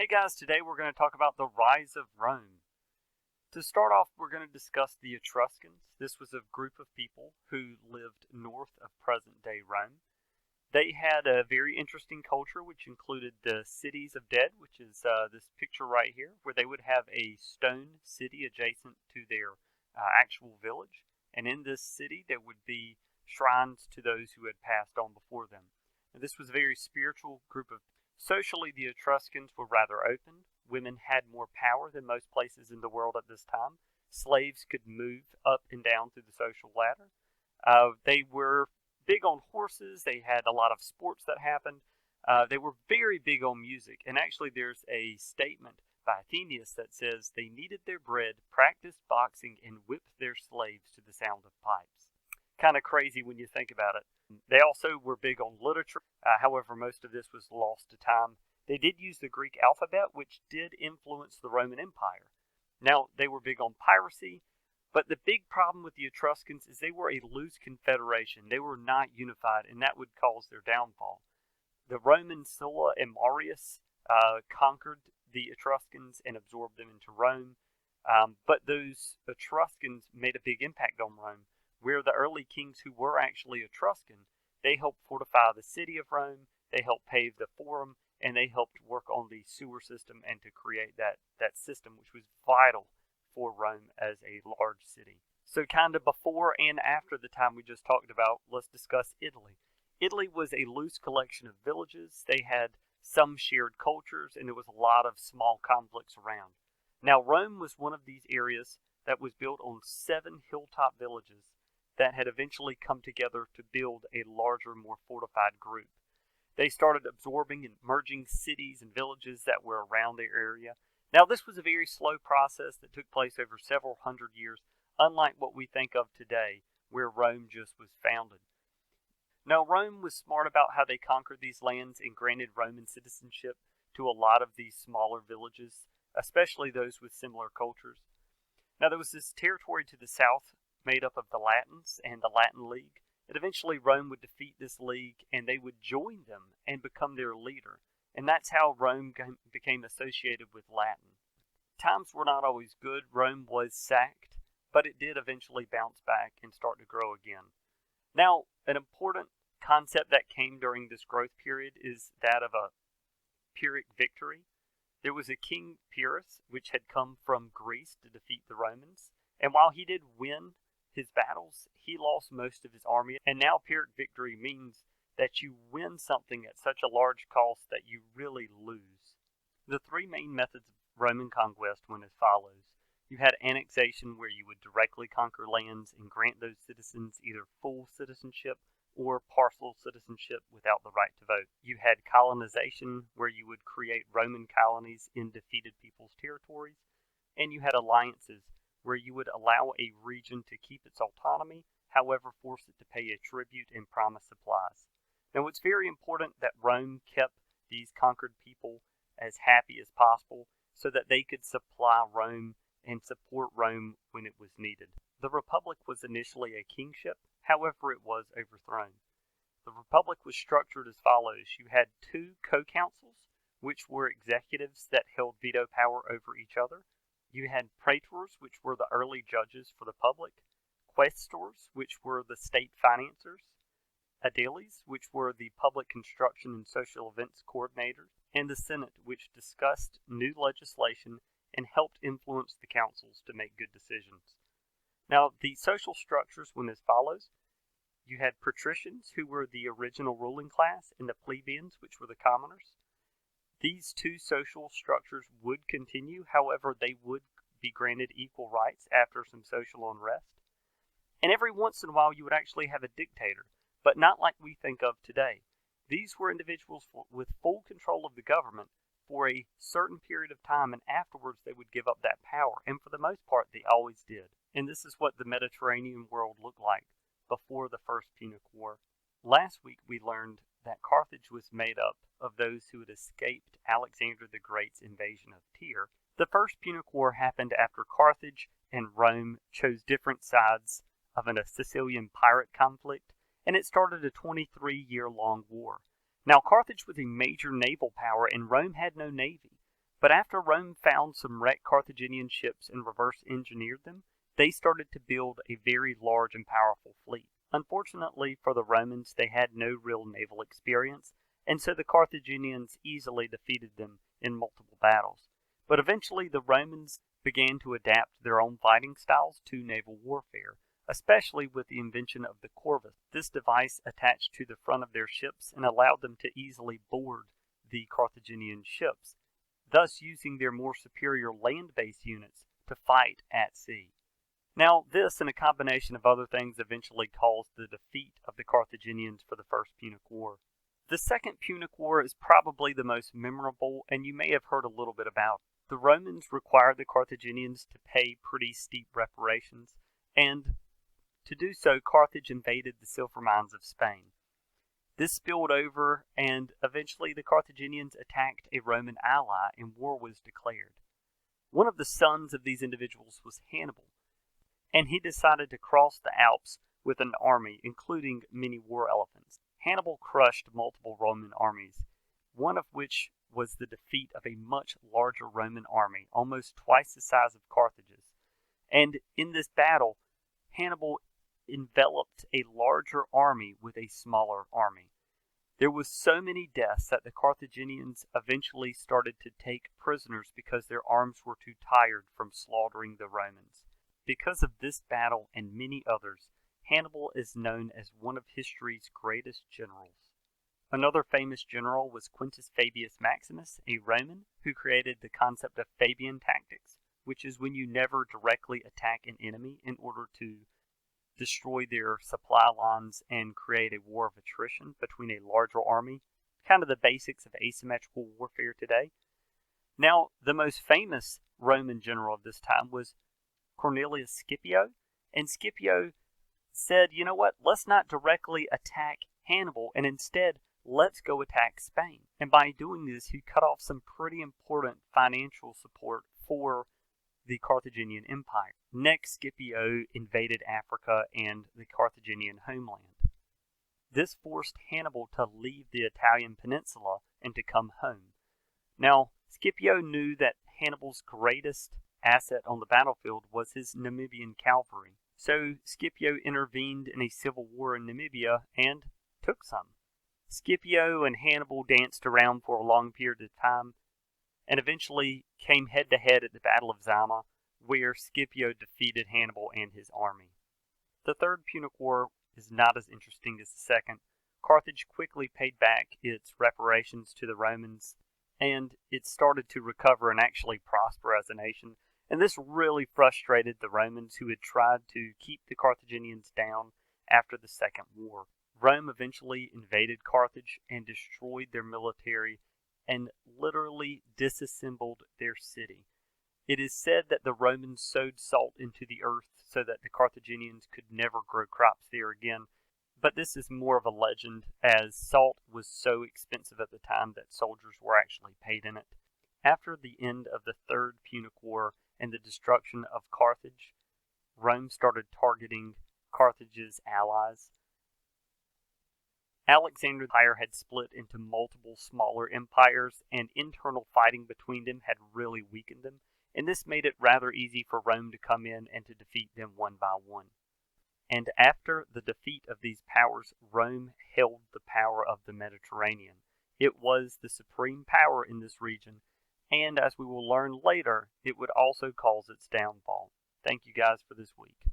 Hey guys, today we're going to talk about the rise of Rome. To start off, we're going to discuss the Etruscans. This was a group of people who lived north of present-day Rome. They had a very interesting culture, which included the cities of dead, which is this picture right here, where they would have a stone city adjacent to their actual village. And in this city, there would be shrines to those who had passed on before them. Now, this was a very spiritual group of. Socially, the Etruscans were rather open. Women had more power than most places in the world at this time. Slaves could move up and down through the social ladder. They were big on horses. They had a lot of sports that happened. They were very big on music. And actually, there's a statement by Athenius that says they kneaded their bread, practiced boxing, and whipped their slaves to the sound of pipes. Kind of crazy when you think about it. They also were big on literature. However, most of this was lost to time. They did use the Greek alphabet, which did influence the Roman Empire. Now, they were big on piracy, but the big problem with the Etruscans is they were a loose confederation. They were not unified, and that would cause their downfall. The Romans Sulla and Marius conquered the Etruscans and absorbed them into Rome, but those Etruscans made a big impact on Rome, where the early kings who were actually Etruscan, they helped fortify the city of Rome, they helped pave the Forum, and they helped work on the sewer system and to create that system, which was vital for Rome as a large city. So kind of before and after the time we just talked about, let's discuss Italy. Italy was a loose collection of villages. They had some shared cultures, and there was a lot of small conflicts around. Now, Rome was one of these areas that was built on 7 hilltop villages that had eventually come together to build a larger, more fortified group. They started absorbing and merging cities and villages that were around their area. Now, this was a very slow process that took place over several hundred years, unlike what we think of today, where Rome just was founded. Now, Rome was smart about how they conquered these lands and granted Roman citizenship to a lot of these smaller villages, especially those with similar cultures. Now, there was this territory to the south made up of the Latins and the Latin League, and eventually Rome would defeat this league and they would join them and become their leader. And that's how Rome became associated with Latin. Times were not always good. Rome was sacked, but it did eventually bounce back and start to grow again. Now, an important concept that came during this growth period is that of a Pyrrhic victory. There was a king Pyrrhus, which had come from Greece to defeat the Romans, and while he did win his battles, he lost most of his army, and now Pyrrhic victory means that you win something at such a large cost that you really lose. The 3 main methods of Roman conquest went as follows. You had annexation, where you would directly conquer lands and grant those citizens either full citizenship or partial citizenship without the right to vote. You had colonization, where you would create Roman colonies in defeated people's territories. And you had alliances, where you would allow a region to keep its autonomy, however force it to pay a tribute and promise supplies. Now, it's very important that Rome kept these conquered people as happy as possible so that they could supply Rome and support Rome when it was needed. The Republic was initially a kingship, however it was overthrown. The Republic was structured as follows. You had 2 co-councils, which were executives that held veto power over each other. You had praetors, which were the early judges for the public, quaestors, which were the state financiers, aediles, which were the public construction and social events coordinators, and the Senate, which discussed new legislation and helped influence the councils to make good decisions. Now, the social structures went as follows. You had patricians, who were the original ruling class, and the plebeians, which were the commoners. These 2 social structures would continue, however, they would be granted equal rights after some social unrest. And every once in a while you would actually have a dictator, but not like we think of today. These were individuals with full control of the government for a certain period of time, and afterwards they would give up that power, and for the most part they always did. And this is what the Mediterranean world looked like before the First Punic War. Last week we learned that Carthage was made up of those who had escaped Alexander the Great's invasion of Tyre. The First Punic War happened after Carthage and Rome chose different sides of a Sicilian pirate conflict, and it started a 23-year-long war. Now, Carthage was a major naval power, and Rome had no navy. But after Rome found some wrecked Carthaginian ships and reverse engineered them, they started to build a very large and powerful fleet. Unfortunately for the Romans, they had no real naval experience, and so the Carthaginians easily defeated them in multiple battles. But eventually the Romans began to adapt their own fighting styles to naval warfare, especially with the invention of the corvus. This device attached to the front of their ships and allowed them to easily board the Carthaginian ships, thus using their more superior land-based units to fight at sea. Now, this and a combination of other things eventually caused the defeat of the Carthaginians for the First Punic War. The Second Punic War is probably the most memorable, and you may have heard a little bit about it. The Romans required the Carthaginians to pay pretty steep reparations, and to do so, Carthage invaded the silver mines of Spain. This spilled over, and eventually the Carthaginians attacked a Roman ally, and war was declared. One of the sons of these individuals was Hannibal, and he decided to cross the Alps with an army, including many war elephants. Hannibal crushed multiple Roman armies, one of which was the defeat of a much larger Roman army, almost twice the size of Carthage's. And in this battle, Hannibal enveloped a larger army with a smaller army. There was so many deaths that the Carthaginians eventually started to take prisoners because their arms were too tired from slaughtering the Romans. Because of this battle and many others, Hannibal is known as one of history's greatest generals. Another famous general was Quintus Fabius Maximus, a Roman who created the concept of Fabian tactics, which is when you never directly attack an enemy in order to destroy their supply lines and create a war of attrition between a larger army, kind of the basics of asymmetrical warfare today. Now, the most famous Roman general of this time was Cornelius Scipio, and Scipio said, you know what, let's not directly attack Hannibal, and instead, let's go attack Spain. And by doing this, he cut off some pretty important financial support for the Carthaginian Empire. Next, Scipio invaded Africa and the Carthaginian homeland. This forced Hannibal to leave the Italian peninsula and to come home. Now, Scipio knew that Hannibal's greatest asset on the battlefield was his Namibian cavalry. So Scipio intervened in a civil war in Namibia and took some. Scipio and Hannibal danced around for a long period of time and eventually came head-to-head at the Battle of Zama, where Scipio defeated Hannibal and his army. The Third Punic War is not as interesting as the second. Carthage quickly paid back its reparations to the Romans, and it started to recover and actually prosper as a nation. And this really frustrated the Romans, who had tried to keep the Carthaginians down after the Second War. Rome eventually invaded Carthage and destroyed their military and literally disassembled their city. It is said that the Romans sowed salt into the earth so that the Carthaginians could never grow crops there again, but this is more of a legend, as salt was so expensive at the time that soldiers were actually paid in it. After the end of the Third Punic War and the destruction of Carthage, Rome started targeting Carthage's allies. Alexander's empire had split into multiple smaller empires, and internal fighting between them had really weakened them, and this made it rather easy for Rome to come in and to defeat them one by one. And after the defeat of these powers, Rome held the power of the Mediterranean. It was the supreme power in this region, and as we will learn later, it would also cause its downfall. Thank you guys for this week.